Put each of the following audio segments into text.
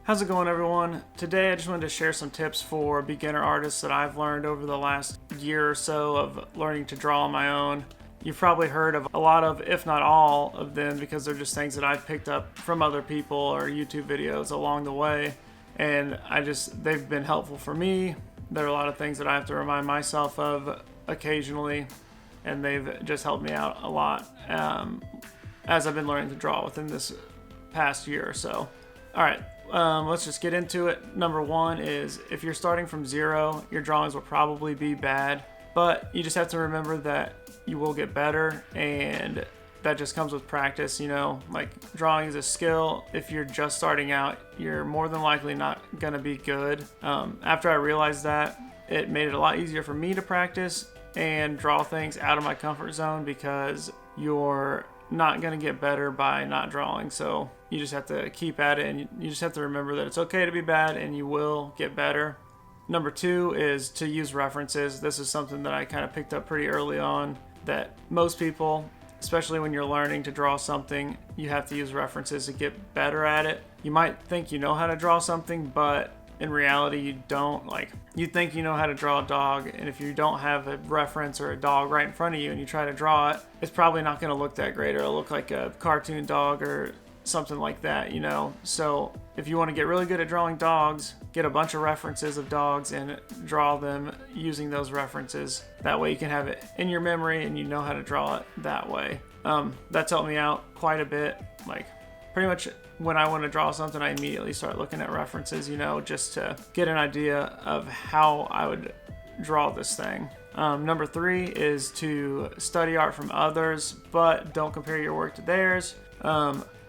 How's it going, everyone? Today I just wanted to share some tips for beginner artists that I've learned over the last year or so of learning to draw on my own. You've probably heard of a lot of, if not all of them, because they're just things that I've picked up from other people or YouTube videos along the way. And they've been helpful for me. There are a lot of things that I have to remind myself of occasionally, and they've just helped me out a lot as I've been learning to draw within this past year or so. All right. Let's just get into it. Number one is if you're starting from zero, your drawings will probably be bad, but you just have to remember that you will get better, and that just comes with practice. Like drawing is a skill. If you're just starting out, you're more than likely not gonna be good. After I realized that, it made it a lot easier for me to practice and draw things out of my comfort zone, because you're not going to get better by not drawing. So you just have to keep at it, and you just have to remember that it's okay to be bad and you will get better. Number two is to use references. This is something that I kind of picked up pretty early on, that most people, especially when you're learning to draw something, you have to use references to get better at it. You might think you know how to draw something, but in reality you don't. Like, you think you know how to draw a dog, and if you don't have a reference or a dog right in front of you and you try to draw it, it's probably not going to look that great, or it'll look like a cartoon dog or something like that, So if you want to get really good at drawing dogs, get a bunch of references of dogs and draw them using those references. That way you can have it in your memory and you know how to draw it that way. That's helped me out quite a bit. Like, pretty much when I want to draw something, I immediately start looking at references, just to get an idea of how I would draw this thing. Number three is to study art from others, but don't compare your work to theirs.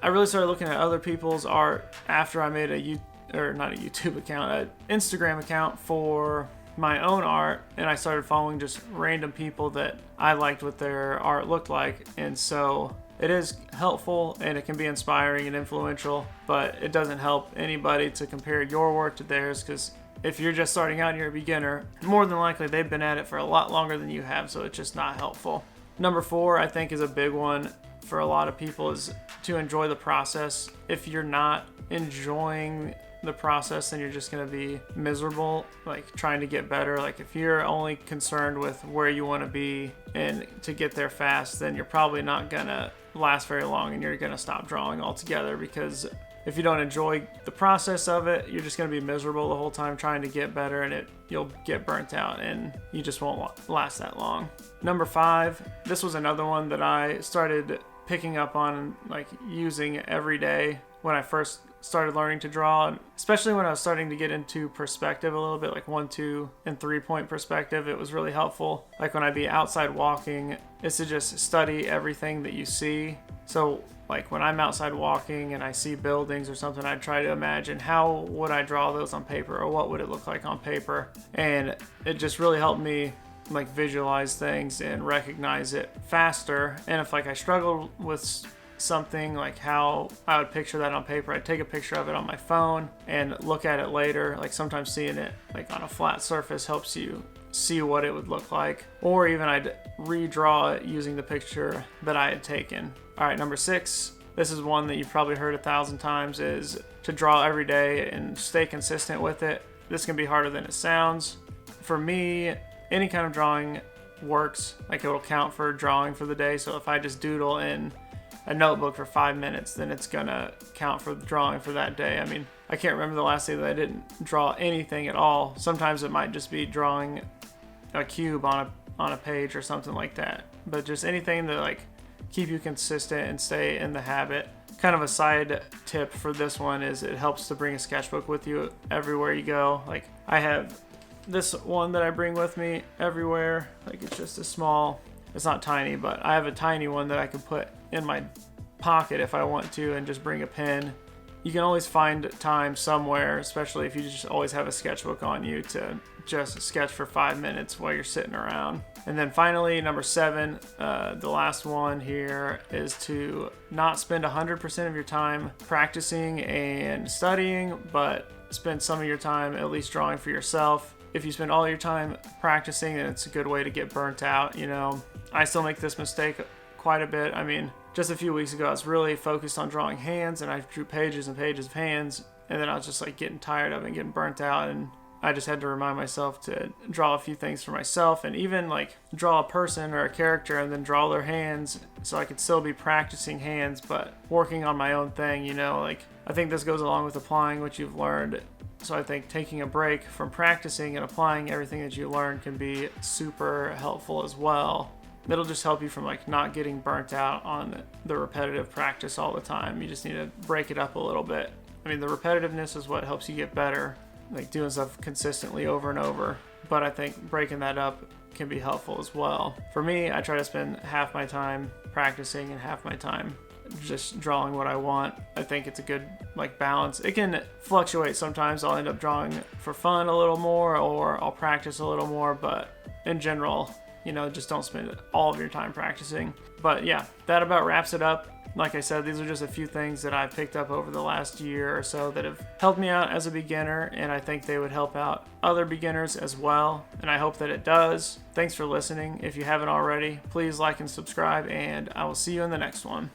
I really started looking at other people's art after I made not a YouTube account, an Instagram account for my own art, and I started following just random people that I liked what their art looked like. And so it is helpful and it can be inspiring and influential, but it doesn't help anybody to compare your work to theirs, because if you're just starting out and you're a beginner, more than likely they've been at it for a lot longer than you have, so it's just not helpful. Number four, I think, is a big one for a lot of people, is to enjoy the process. If you're not enjoying the process, then you're just going to be miserable, like trying to get better. Like, if you're only concerned with where you want to be and to get there fast, then you're probably not going to last very long, and you're going to stop drawing altogether, because if you don't enjoy the process of it, you're just going to be miserable the whole time trying to get better, and you'll get burnt out and you just won't last that long. Number five, this was another one that I started picking up on, like using every day when I first started learning to draw, especially when I was starting to get into perspective a little bit, like 1, 2, and 3 point perspective. It was really helpful. Like when I'd be outside walking, is to just study everything that you see. So like when I'm outside walking and I see buildings or something, I try to imagine how would I draw those on paper, or what would it look like on paper. And it just really helped me like visualize things and recognize it faster. And if like I struggled with something, like how I would picture that on paper, I'd take a picture of it on my phone and look at it later. Like sometimes seeing it like on a flat surface helps you see what it would look like, or even I'd redraw it using the picture that I had taken. All right, number six, this is one that you've probably heard 1,000 times, is to draw every day and stay consistent with it. This can be harder than it sounds. For me, any kind of drawing works. Like, it will count for drawing for the day. So if I just doodle in a notebook for 5 minutes, then it's gonna count for drawing for that day. I mean, I can't remember the last day that I didn't draw anything at all. Sometimes it might just be drawing a cube on a page or something like that. But just anything that like keep you consistent and stay in the habit. Kind of a side tip for this one is it helps to bring a sketchbook with you everywhere you go. Like, I have this one that I bring with me everywhere. Like, it's just it's not tiny, but I have a tiny one that I can put in my pocket if I want to, and just bring a pen. You can always find time somewhere, especially if you just always have a sketchbook on you, to just sketch for 5 minutes while you're sitting around. And then finally, number seven, the last one here, is to not spend 100% of your time practicing and studying, but spend some of your time at least drawing for yourself. If you spend all your time practicing, then it's a good way to get burnt out. I still make this mistake quite a bit. I mean, just a few weeks ago, I was really focused on drawing hands, and I drew pages and pages of hands, and then I was just like getting tired of it and getting burnt out, and I just had to remind myself to draw a few things for myself, and even like draw a person or a character and then draw their hands, so I could still be practicing hands but working on my own thing, you know. Like, I think this goes along with applying what you've learned. So I think taking a break from practicing and applying everything that you learned can be super helpful as well. It'll just help you from like not getting burnt out on the repetitive practice all the time. You just need to break it up a little bit. I mean, the repetitiveness is what helps you get better, like doing stuff consistently over and over. But I think breaking that up can be helpful as well. For me, I try to spend half my time practicing and half my time just drawing what I want. I think it's a good like balance. It can fluctuate. Sometimes I'll end up drawing for fun a little more, or I'll practice a little more, but in general, you know, just don't spend all of your time practicing. But yeah, that about wraps it up. Like I said, these are just a few things that I've picked up over the last year or so that have helped me out as a beginner, and I think they would help out other beginners as well, and I hope that it does. Thanks for listening. If you haven't already, please like and subscribe, and I will see you in the next one.